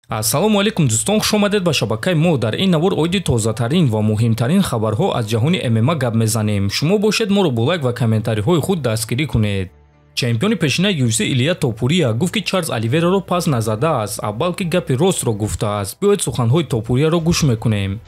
ассалому алайкум дӯстон, хуш омадед ба шабакаи мо. дар ин навор оиди тозатарин ва муҳимтарин хабарҳо аз ҷаҳони ММА гап мезанем. шумо бошед моро бо лайк ва комментариҳои худ дастгирӣ кунед. чемпиони пешина UFC Илия Топурия гуфт ки Чарлз Оливераро пас назадааст, балки гапи ростро гуфтааст. биёед суханҳои Топурияро гӯш мекунем.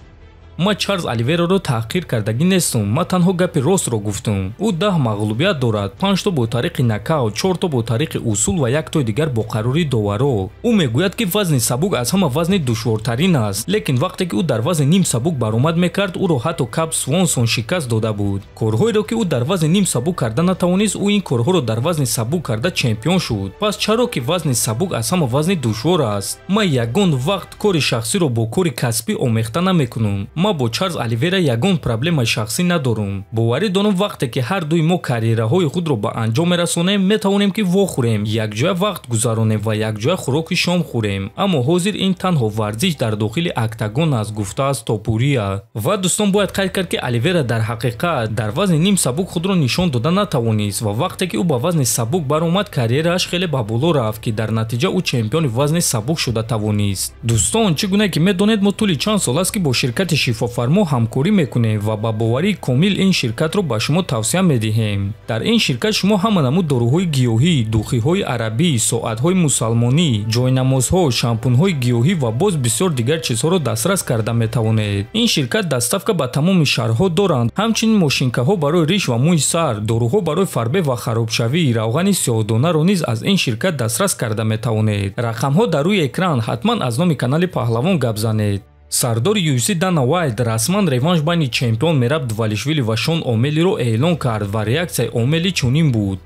ма Чарлз Оливераро таҳқир кардагӣ нестум, ма танҳо гапи ростро гуфтум. ӯ 10 мағлубият дорад, 5 то бо тариқи нокаут, 4 то бо тариқи усул ва 1 тои дигар бо қарори доваро. ӯ мегӯяд ки вазни сабук аз ҳама вазни душвортарин аст, лекин вақте ки ӯ дар вазни ним сабук баромад мекард, ӯро ҳатто Каб Свонсон шикаст дода буд. корҳоеро ки ӯ дар вазни ним сабук карда натавонист, ӯ ин корҳоро дар вазни сабук карда чемпион шуд. пас чаро ки вазни сабук аз ҳама вазни душвор аст? ма ягон вақт кори шахсиро бо кори касбӣ омехта намекунам. ма бо Чарлз Оливера ягон проблемаи шахсӣ надорам. боварӣ дорам вақте ки ҳар дуи мо карьераҳои худро ба анҷом мерасонем, метавонем ки вохӯрем, якҷоя вақт гузаронем ва якҷоя хӯроки шом хӯрем. аммо ҳозир ин танҳо варзиш дар дохили октагон аст, гуфтааст Топурия. ва дӯстон, бояд қайд кард ки Оливера дар ҳақиқат дар вазни ним сабук худро нишон дода натавонист ва вақте ки ӯ ба вазни сабук баромад, карьерааш хеле ба боло рафт, ки дар натиҷа ӯ чемпиони вазни сабук шуда тавонист. дӯстон, чӣ гуна ки медонед, мо тӯли чанд сол аст ки бо ширкати шифофармо ҳамкорӣ мекунем ва ба боварии комил ин ширкатро ба шумо тавсия медиҳем. дар ин ширкат шумо ҳама намуд дороҳои гиёҳӣ, духиҳои арабӣ, соатҳои мусалмонӣ, ҷойнамозҳо, шампунҳои гиёҳӣ ва боз бисёр дигар чизҳоро дастрас карда метавонед. ин ширкат дастафка ба тамоми шаҳрҳо доранд, ҳамчунин мошинкаҳо барои риш ва мӯи сар, доруҳо барои фарбе ва харобшавӣ, равғани сиёҳдонаро низ аз ин ширкат дастрас карда метавонед. рақамҳо дар рӯи экран, ҳатман аз номи канали Паҳлавон гап занед. сардори UFC Дана Вайт расман реванш байни чемпион Мераб Двалишвили ва Шон Омелиро эълон кард ва реаксияи Омели чунин буд: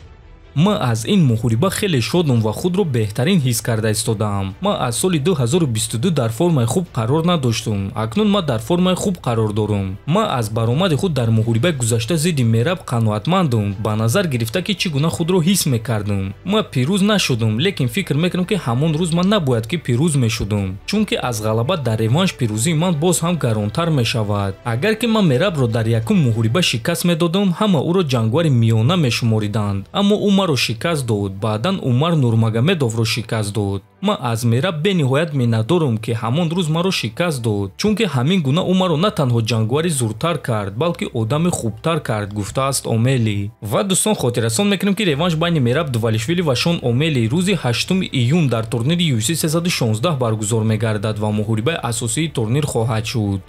ма аз ин муҳориба хеле шодам ва худро беҳтарин ҳис карда истодаам. ма аз соли 2022 дар формаи хуб қарор надоштам. акнун ма дар формаи хуб қарор дорам. ма аз баромади худ дар муҳорибаи гузашта зидди Мераб қаноатмандам, ба назар гирифта ки чӣ гуна худро ҳис мекардам. ма пирӯз нашудам, лекин фикр мекунам ки ҳамон рӯз ман набояд ки пирӯз мешудам, чунки аз ғалаба дар реванш пирӯзии ман боз ҳам гаронтар мешавад. агар ки ман Мерабро дар якум муҳориба шикаст медодам, ҳама ӯро ҷангвари миёна мешумориданд, аммо ӯ маро шикаст дод. баъдан Умар Нурмагомедовро шикаст дод. ма аз Мераб бениҳоят миннатдорам ки ҳамон рӯз маро шикаст дод, чунки ҳамин гуна ӯ маро на танҳо ҷангвари зуртар кард, балки одами хубтар кард, гуфтааст Омели. ва дӯстон, хотиррасон мекунем ки реванш байни Мераб Двалишвили ва Шон Омели рӯзи 8 июн дар турнири UFC 316 баргузор мегардад ва муҳорибаи асосии турнир хоҳад шуд.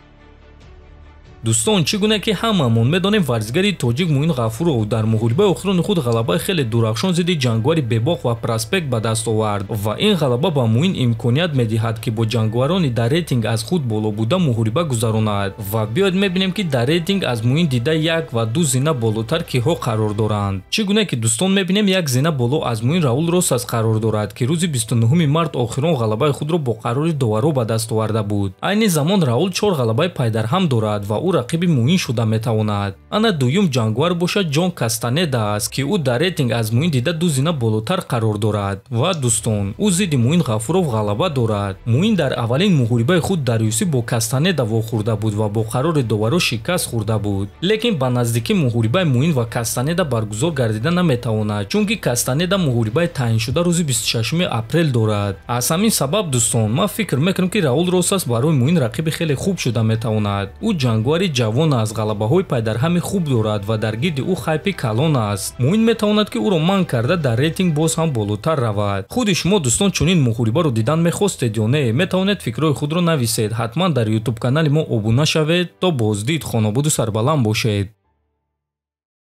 дӯстон, чӣ гуна ки ҳамамон медонем, варзигари тоҷик Муин Ғафуров дар муҳорибаи охирони худ ғалабаи хеле дурахшон зидди ҷангвари Бебоқ ва Проспект ба даст овард ва ин ғалаба ба Муин имконият медиҳад ки бо ҷангварони дар рейтинг аз худ боло буда муҳориба гузаронад. ва биёед мебинем ки дар рейтинг аз Муин дида 1 ва 2 зина болотар киҳо қарор доранд. чӣ гуна ки дӯстон, мебинем 1 зина боло аз Муин Раул Росас қарор дорад, ки рӯзи 29 март охирон ғалабаи худро бо қарори доваро ба даст оварда буд. айни замон Раул 4 ғалабаи пайдарҳам дорад ва ӯ рақиби Муин шуда метавонад. ана дуюм ҷангвар бошад Ҷон Кастанеда аст, ки ӯ дар рейтинг аз Муин дида 2 зина болотар қарор дорад. ва дӯстон, ӯ зидди Муин Ғафуров ғалаба дорад. Муин дар аввалин муҳорибаи худ дар UFC бо Кастанеда вохӯрда буд ва бо қарори доваро шикаст хӯрда буд, лекин ба наздикӣ муҳорибаи Муин ва Кастанеда баргузор гардида наметавонад, чунки Кастанеда муҳорибаи таъиншуда рӯзи 26 апрел дорад. аз ҳамин сабаб дӯстон, ман фикр мекунам ки Раул Росас барои Муин рақиби хеле хуб шуда метавонад. ӯ ҷангвари ҷавон аст, ғалабаҳои пайдарҳами хуб дорад ва дар гирди ӯ хайпи калон аст. Муин метавонад ки ӯро манъ карда дар рейтинг боз ҳам болотар равад. худи шумо дӯстон чунин муҳорибаро дидан мехостед ё не? метавонед фикрҳои худро нависед. ҳатман дар YouTube канали мо обуна шавед. то боздид, хонобуду сарбаланд бошед.